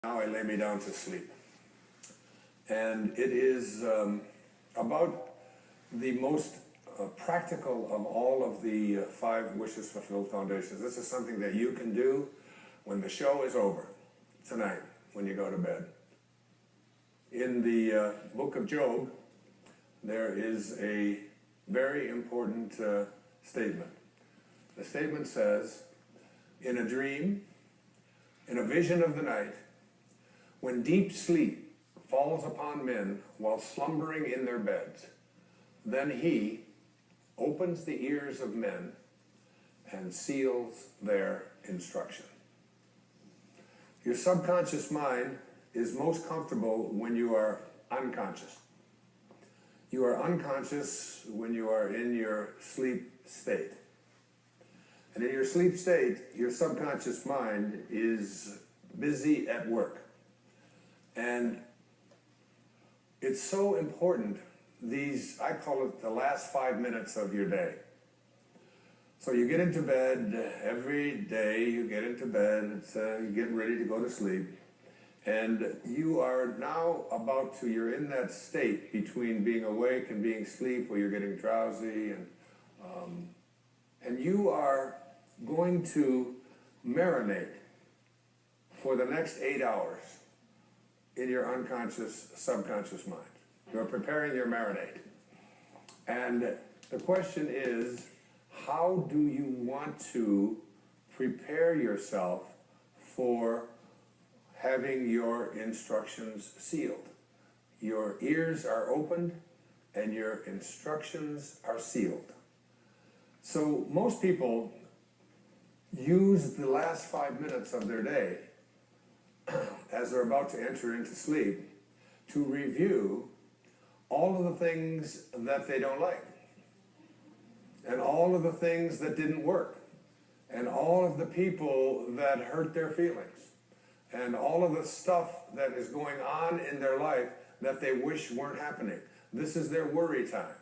Now I lay me down to sleep. And it is about the most practical of all of the 5 Wishes Fulfilled foundations. This is something that you can do when the show is over, tonight, when you go to bed. In the book of Job, there is a very important statement. The statement says, in a dream, in a vision of the night, when deep sleep falls upon men while slumbering in their beds, then he opens the ears of men and seals their instruction. Your subconscious mind is most comfortable when you are unconscious. You are unconscious when you are in your sleep state. And in your sleep state, your subconscious mind is busy at work. And it's so important, I call it the last 5 minutes of your day. So you get into bed, every day you get into bed, you're getting ready to go to sleep, and you are now you're in that state between being awake and being asleep, where you're getting drowsy, and you are going to marinate for the next 8 hours in your unconscious, subconscious mind. You're preparing your marinade. And the question is, how do you want to prepare yourself for having your instructions sealed? Your ears are opened and your instructions are sealed. So most people use the last 5 minutes of their day as they're about to enter into sleep to review all of the things that they don't like, and all of the things that didn't work, and all of the people that hurt their feelings, and all of the stuff that is going on in their life that they wish weren't happening. This is their worry time.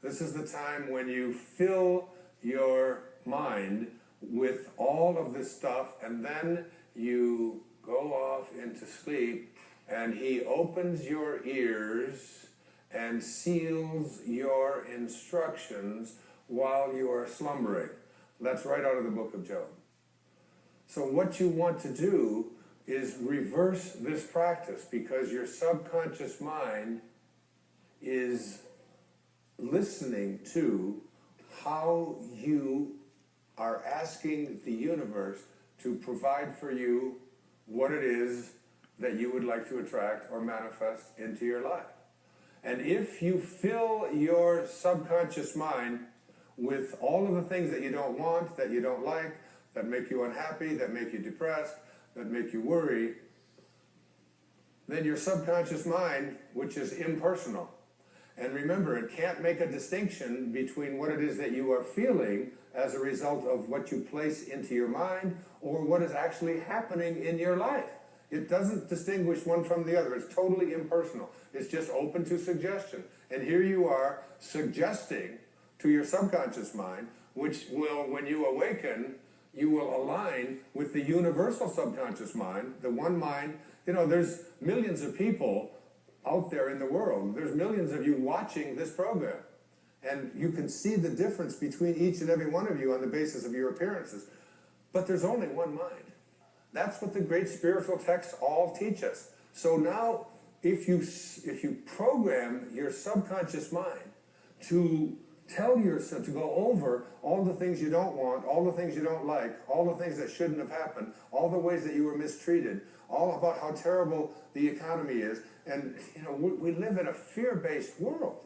This is the time when you fill your mind with all of this stuff, and then you go off into sleep, and he opens your ears and seals your instructions while you are slumbering. That's right out of the book of Job. So what you want to do is reverse this practice, because your subconscious mind is listening to how you are asking the universe to provide for you what it is that you would like to attract or manifest into your life. And if you fill your subconscious mind with all of the things that you don't want, that you don't like, that make you unhappy, that make you depressed, that make you worry, then your subconscious mind, which is impersonal, and remember, it can't make a distinction between what it is that you are feeling as a result of what you place into your mind or what is actually happening in your life. It doesn't distinguish one from the other. It's totally impersonal. It's just open to suggestion. And here you are suggesting to your subconscious mind, which will, when you awaken, you will align with the universal subconscious mind, the one mind. You know, there's millions of people out there in the world. There's millions of you watching this program. And you can see the difference between each and every one of you on the basis of your appearances. But there's only one mind. That's what the great spiritual texts all teach us. So now, if you program your subconscious mind to tell yourself, to go over all the things you don't want, all the things you don't like, all the things that shouldn't have happened, all the ways that you were mistreated, all about how terrible the economy is, and we live in a fear-based world.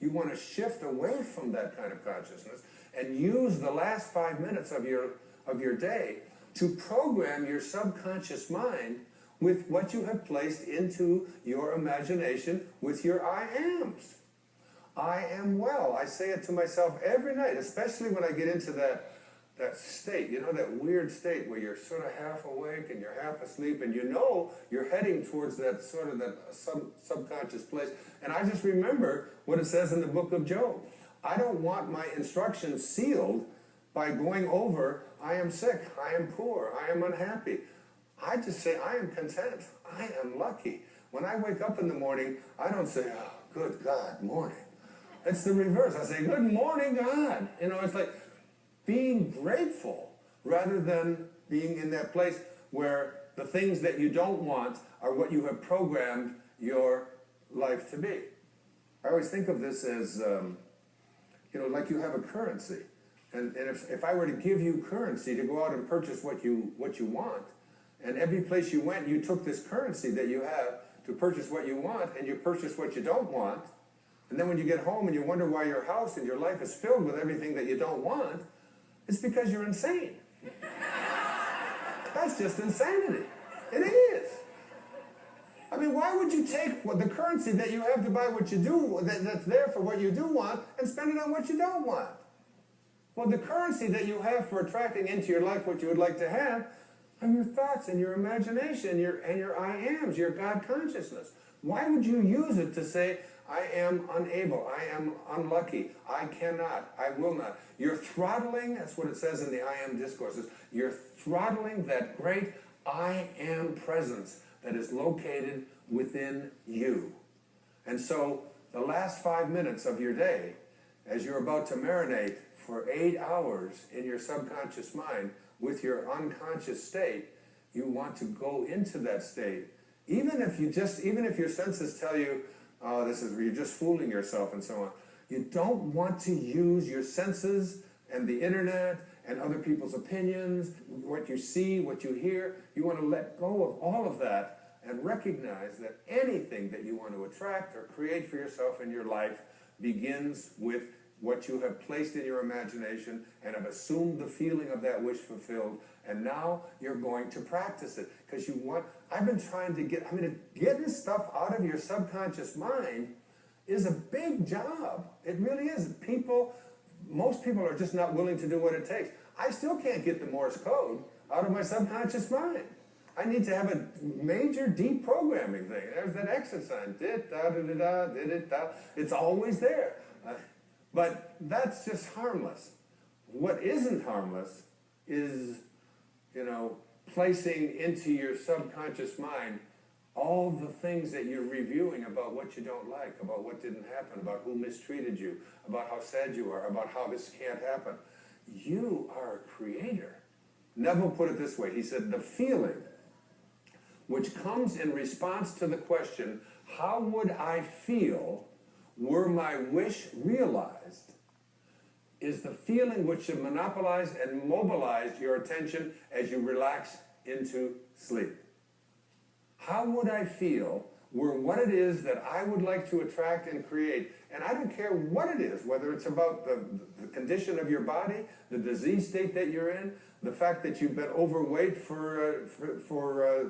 You want to shift away from that kind of consciousness and use the last 5 minutes of your day to program your subconscious mind with what you have placed into your imagination with your I ams. I am well. I say it to myself every night, especially when I get into that state, that weird state where you're sort of half awake and you're half asleep, and you're heading towards that subconscious place. And I just remember what it says in the book of Job. I don't want my instructions sealed by going over, I am sick, I am poor, I am unhappy. I just say, I am content. I am lucky. When I wake up in the morning, I don't say, oh, good God, morning. It's the reverse. I say, good morning, God. You know, it's like being grateful rather than being in that place where the things that you don't want are what you have programmed your life to be. I always think of this as, you know, like you have a currency. And if I were to give you currency to go out and purchase what you want, and every place you went, you took this currency that you have to purchase what you want, and you purchase what you don't want, and then when you get home and you wonder why your house and your life is filled with everything that you don't want, it's because you're insane. That's just insanity. It is. I mean, why would you take the currency that you have to buy what you do, that's there for what you do want, and spend it on what you don't want? Well, the currency that you have for attracting into your life what you would like to have are your thoughts and your imagination and your I ams, your God consciousness. Why would you use it to say, I am unable, I am unlucky, I cannot, I will not? You're throttling, that's what it says in the I am discourses, you're throttling that great I am presence that is located within you. And so the last 5 minutes of your day, as you're about to marinate for 8 hours in your subconscious mind with your unconscious state, you want to go into that state. Even if your senses tell you, oh, you're just fooling yourself and so on. You don't want to use your senses and the internet and other people's opinions, what you see, what you hear. You want to let go of all of that and recognize that anything that you want to attract or create for yourself in your life begins with what you have placed in your imagination and have assumed the feeling of that wish fulfilled, and now you're going to practice it because you want. Getting stuff out of your subconscious mind is a big job. It really is. Most people are just not willing to do what it takes. I still can't get the Morse code out of my subconscious mind. I need to have a major deprogramming thing. There's that exit sign. It's always there. But that's just harmless. What isn't harmless is, placing into your subconscious mind all the things that you're reviewing about what you don't like, about what didn't happen, about who mistreated you, about how sad you are, about how this can't happen. You are a creator. Neville put it this way. He said, the feeling which comes in response to the question, how would I feel were my wish realized, is the feeling which should monopolize and mobilize your attention as you relax into sleep. How would I feel were what it is that I would like to attract and create? And I don't care what it is, whether it's about the condition of your body, the disease state that you're in, the fact that you've been overweight for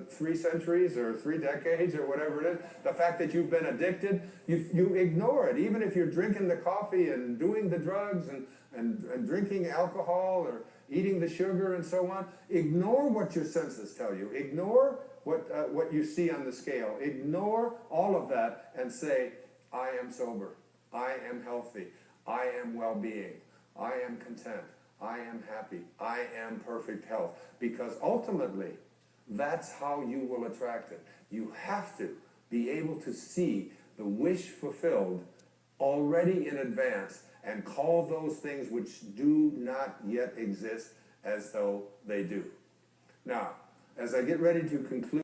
3 centuries or 3 decades or whatever it is, the fact that you've been addicted, you ignore it. Even if you're drinking the coffee and doing the drugs and drinking alcohol or eating the sugar and so on, ignore what your senses tell you. Ignore what you see on the scale. Ignore all of that and say, I am sober. I am healthy. I am well-being. I am content. I am happy. I am perfect health. Because ultimately, that's how you will attract it. You have to be able to see the wish fulfilled already in advance and call those things which do not yet exist as though they do. Now, as I get ready to conclude